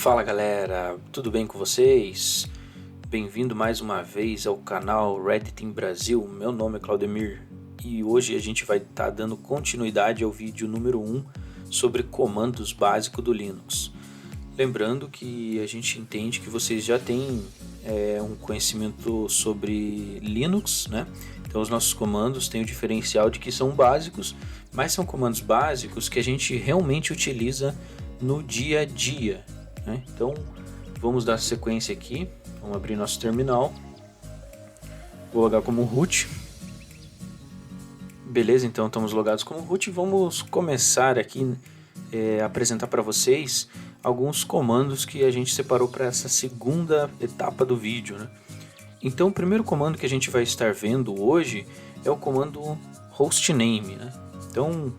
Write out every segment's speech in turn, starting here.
Fala galera, tudo bem com vocês? Bem-vindo mais uma vez ao canal Redditing Brasil. Meu nome é Claudemir e hoje a gente vai estar dando continuidade ao vídeo número 1 sobre comandos básicos do Linux. Lembrando que a gente entende que vocês já têm um conhecimento sobre Linux, né? Então os nossos comandos têm o diferencial de que são básicos, mas são comandos básicos que a gente realmente utiliza no dia a dia, né? Então vamos dar sequência aqui, vamos abrir nosso terminal, vou logar como root. Beleza, então estamos logados como root. Vamos começar aqui a apresentar para vocês alguns comandos que a gente separou para essa segunda etapa do vídeo, né? Então o primeiro comando que a gente vai estar vendo hoje é o comando hostname, né? Então,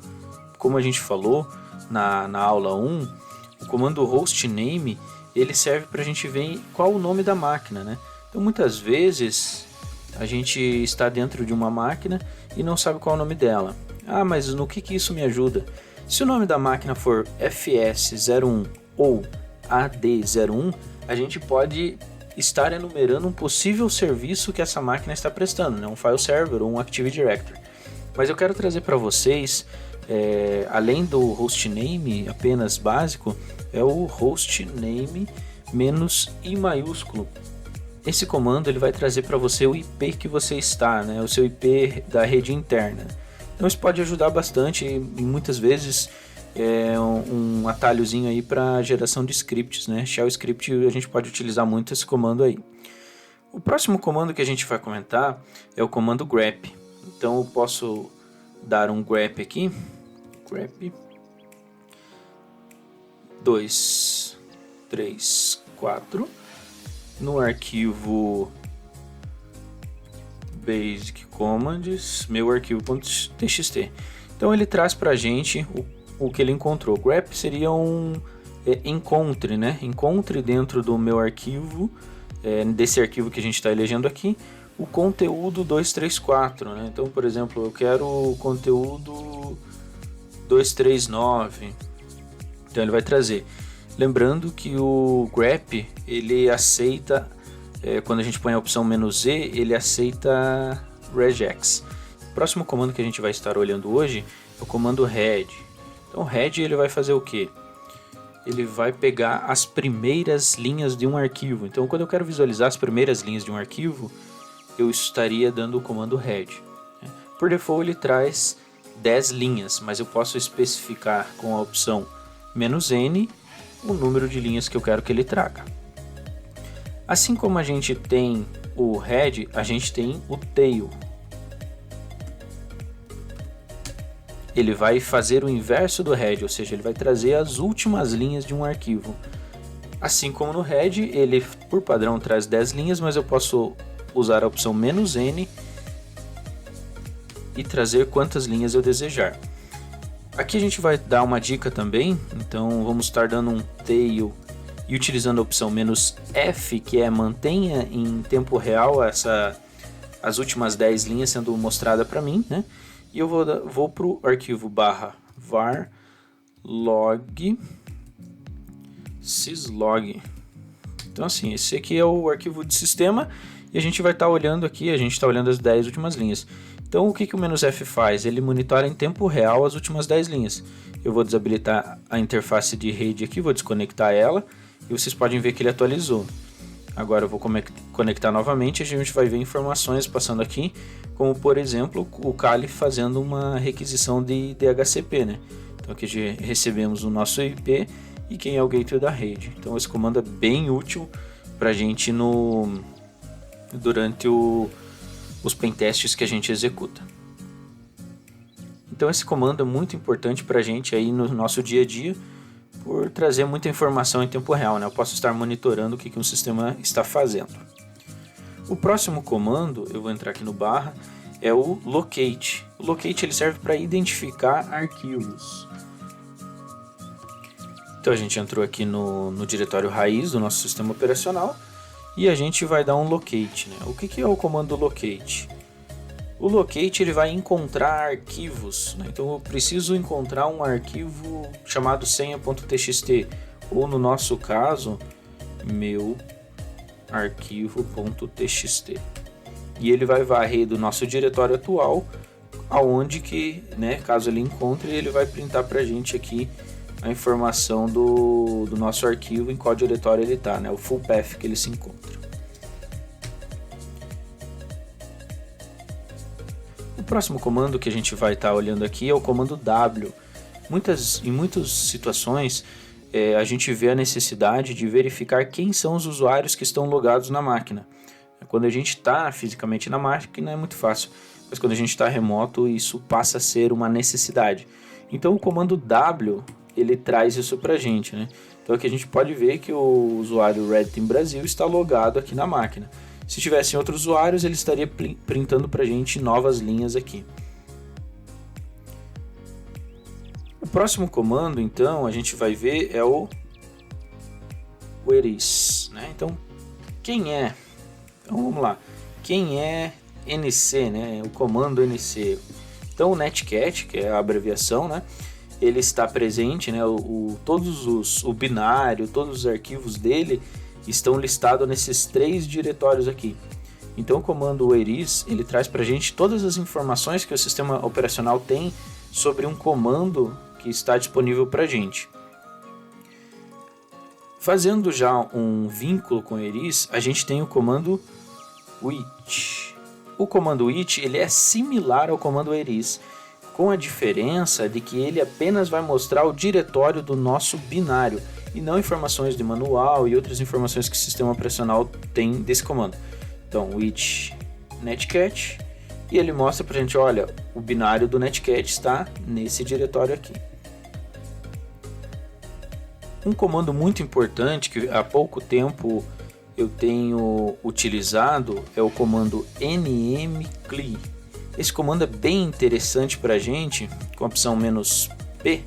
como a gente falou na aula 1, o comando hostname ele serve para a gente ver qual o nome da máquina, né? Então muitas vezes a gente está dentro de uma máquina e não sabe qual é o nome dela. Ah, mas no que isso me ajuda? Se o nome da máquina for FS01 ou AD01, a gente pode estar enumerando um possível serviço que essa máquina está prestando, né? Um file server ou um Active Directory. Mas eu quero trazer para vocês, além do hostname apenas básico, é o hostname -i maiúsculo. Esse comando ele vai trazer para você o IP que você está, né? O seu IP da rede interna. Então isso pode ajudar bastante e muitas vezes é um atalhozinho aí para geração de scripts, né? Shell script a gente pode utilizar muito esse comando aí. O próximo comando que a gente vai comentar é o comando grep. Então eu posso dar um grep aqui, grep 2, 3, 4 no arquivo basic commands, meu arquivo.txt. Então ele traz para a gente o que ele encontrou. Grep seria um encontre, né? Encontre dentro do meu arquivo, desse arquivo que a gente está elegendo aqui, o conteúdo 234, né? Então, por exemplo, eu quero o conteúdo 239. Então ele vai trazer. Lembrando que o grep ele aceita, quando a gente põe a opção "-e", ele aceita regex. O próximo comando que a gente vai estar olhando hoje é o comando head. Então head ele vai fazer o que? Ele vai pegar as primeiras linhas de um arquivo. Então quando eu quero visualizar as primeiras linhas de um arquivo, eu estaria dando o comando head. Por default ele traz 10 linhas, mas eu posso especificar com a opção "-n" o número de linhas que eu quero que ele traga. Assim como a gente tem o head, a gente tem o tail. Ele vai fazer o inverso do head, ou seja, ele vai trazer as últimas linhas de um arquivo. Assim como no head, ele por padrão traz 10 linhas, mas eu posso usar a opção "-n" e trazer quantas linhas eu desejar. Aqui a gente vai dar uma dica também, então vamos estar dando um tail e utilizando a opção "-f", que é mantenha em tempo real as últimas 10 linhas sendo mostrada para mim, né? E eu vou para o arquivo /var log syslog. Então assim, esse aqui é o arquivo de sistema e a gente vai estar olhando aqui, a gente está olhando as 10 últimas linhas. Então o que o "-f" faz? Ele monitora em tempo real as últimas 10 linhas. Eu vou desabilitar a interface de rede aqui, vou desconectar ela e vocês podem ver que ele atualizou. Agora eu vou conectar novamente e a gente vai ver informações passando aqui, como por exemplo o Kali fazendo uma requisição de DHCP, né? Então aqui recebemos o nosso IP e quem é o gateway da rede. Então esse comando é bem útil para a gente durante os pentests que a gente executa. Então esse comando é muito importante para a gente aí no nosso dia a dia, por trazer muita informação em tempo real, né? Eu posso estar monitorando o que um sistema está fazendo. O próximo comando, eu vou entrar aqui no barra, é o locate. O locate ele serve para identificar arquivos. Então a gente entrou aqui no diretório raiz do nosso sistema operacional e a gente vai dar um locate, né? O que é o comando locate? O locate ele vai encontrar arquivos, né? Então eu preciso encontrar um arquivo chamado senha.txt ou no nosso caso, meu arquivo.txt. E ele vai varrer do nosso diretório atual, aonde que, né, caso ele encontre, ele vai printar para a gente aqui a informação do nosso arquivo, em qual diretório ele está, né, o full path que ele se encontra. O próximo comando que a gente vai estar olhando aqui é o comando W. Em muitas situações, a gente vê a necessidade de verificar quem são os usuários que estão logados na máquina. Quando a gente está fisicamente na máquina é muito fácil, mas quando a gente está remoto isso passa a ser uma necessidade. Então o comando W ele traz isso para a gente, né? Então aqui a gente pode ver que o usuário Red Team Brasil está logado aqui na máquina. Se tivessem outros usuários, ele estaria printando para a gente novas linhas aqui. O próximo comando, então, a gente vai ver é o whereis, né? Então, quem é? Então, vamos lá. Quem é NC, né? O comando NC. Então, o netcat, que é a abreviação, né? Ele está presente, né? O binário, todos os arquivos dele estão listados nesses 3 diretórios aqui. Então, o comando whereis, ele traz para a gente todas as informações que o sistema operacional tem sobre um comando que está disponível para a gente. Fazendo já um vínculo com o whereis, a gente tem o comando which. O comando which ele é similar ao comando whereis, com a diferença de que ele apenas vai mostrar o diretório do nosso binário e não informações de manual e outras informações que o sistema operacional tem desse comando. Então, which netcat, e ele mostra pra gente, olha, o binário do netcat está nesse diretório aqui. Um comando muito importante que há pouco tempo eu tenho utilizado é o comando nmcli. Esse comando é bem interessante para a gente, com a opção "-p",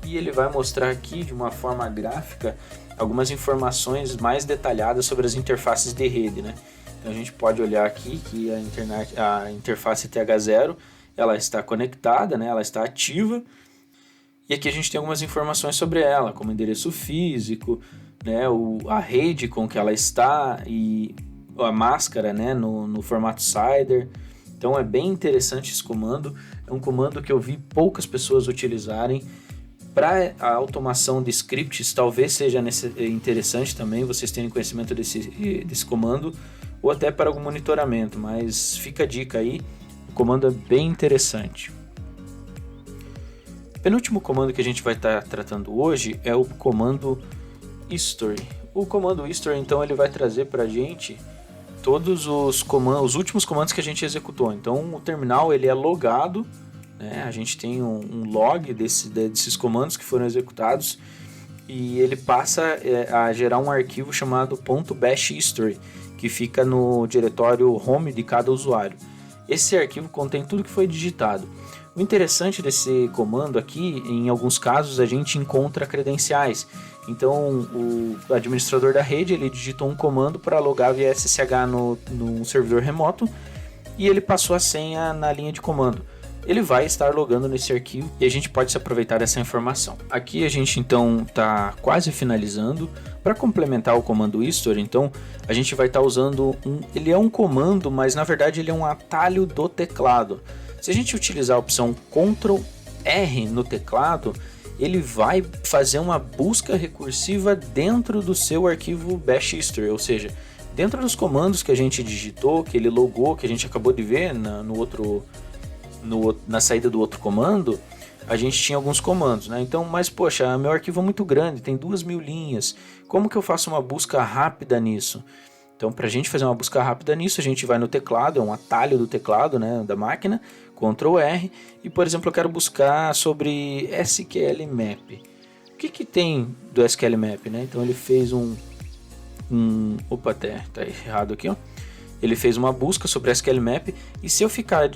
e ele vai mostrar aqui de uma forma gráfica algumas informações mais detalhadas sobre as interfaces de rede, né? Então a gente pode olhar aqui que a interface TH0 ela está conectada, né? Ela está ativa, e aqui a gente tem algumas informações sobre ela, como endereço físico, né? A rede com que ela está e a máscara, né? no formato CIDR. Então é bem interessante esse comando, é um comando que eu vi poucas pessoas utilizarem. Para a automação de scripts, talvez seja interessante também vocês terem conhecimento desse comando, ou até para algum monitoramento, mas fica a dica aí, o comando é bem interessante. O penúltimo comando que a gente vai estar tratando hoje é o comando history. O comando history, então, ele vai trazer para a gente todos os últimos comandos que a gente executou. Então o terminal ele é logado, né? A gente tem um log desses comandos que foram executados e ele passa a gerar um arquivo chamado .bash history, que fica no diretório home de cada usuário. Esse arquivo contém tudo que foi digitado. O interessante desse comando aqui, em alguns casos a gente encontra credenciais. Então o administrador da rede ele digitou um comando para logar via SSH no servidor remoto e ele passou a senha na linha de comando. Ele vai estar logando nesse arquivo e a gente pode se aproveitar dessa informação. Aqui a gente então está quase finalizando. Para complementar o comando history, então a gente vai estar usando ele é um comando, mas na verdade ele é um atalho do teclado. Se a gente utilizar a opção Ctrl R no teclado, ele vai fazer uma busca recursiva dentro do seu arquivo bash history, ou seja, dentro dos comandos que a gente digitou, que ele logou, que a gente acabou de ver na saída do outro comando, a gente tinha alguns comandos, né? Então, mas poxa, meu arquivo é muito grande, tem 2.000 linhas, como que eu faço uma busca rápida nisso? Então, para a gente fazer uma busca rápida nisso, a gente vai no teclado, é um atalho do teclado, né, da máquina, Ctrl R, e por exemplo, eu quero buscar sobre SQLMap. O que tem do SQLMap, né? Então ele fez opa, tá errado aqui, ó. Ele fez uma busca sobre SQLMap, e se eu ficar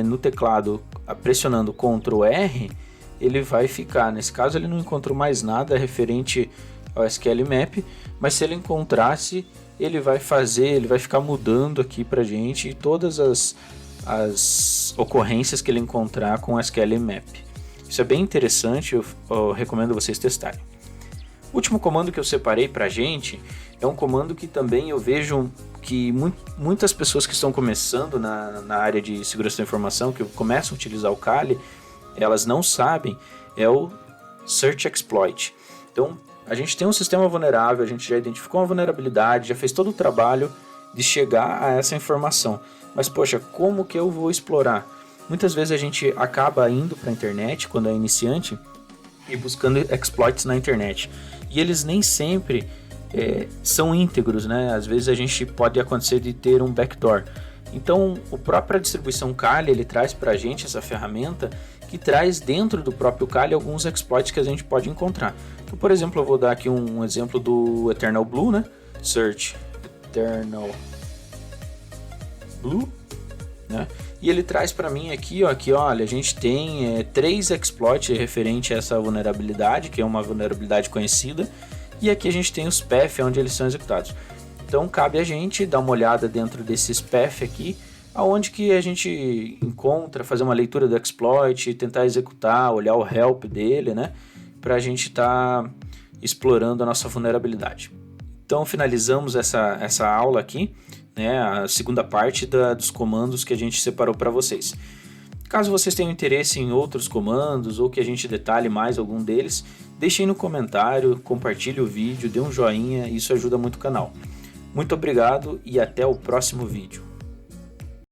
no teclado pressionando Ctrl R, ele vai ficar. Nesse caso ele não encontrou mais nada referente ao SQLMap, mas se ele encontrasse, ele vai ficar mudando aqui pra gente e todas as ocorrências que ele encontrar com SQLMap. Isso é bem interessante, eu recomendo vocês testarem. O último comando que eu separei pra gente é um comando que também eu vejo que muitas pessoas que estão começando na área de segurança da informação, que começam a utilizar o Kali, elas não sabem, é o Search Exploit. Então, a gente tem um sistema vulnerável, a gente já identificou uma vulnerabilidade, já fez todo o trabalho de chegar a essa informação. Mas, poxa, como que eu vou explorar? Muitas vezes a gente acaba indo para a internet, quando é iniciante, e buscando exploits na internet. E eles nem sempre são íntegros, né? Às vezes a gente pode acontecer de ter um backdoor. Então, a própria distribuição Kali, ele traz para a gente essa ferramenta que traz dentro do próprio Kali alguns exploits que a gente pode encontrar. Então, por exemplo, eu vou dar aqui um exemplo do Eternal Blue, né? Search Eternal Blue, né? E ele traz para mim aqui, ó, que olha, a gente tem 3 exploits referente a essa vulnerabilidade, que é uma vulnerabilidade conhecida, e aqui a gente tem os path onde eles são executados. Então cabe a gente dar uma olhada dentro desses path aqui, aonde que a gente encontra, fazer uma leitura do exploit, tentar executar, olhar o help dele, né, para a gente estar explorando a nossa vulnerabilidade. Então finalizamos essa aula aqui, né, a segunda parte dos comandos que a gente separou para vocês. Caso vocês tenham interesse em outros comandos ou que a gente detalhe mais algum deles, deixem no comentário, compartilhe o vídeo, dê um joinha, isso ajuda muito o canal. Muito obrigado e até o próximo vídeo.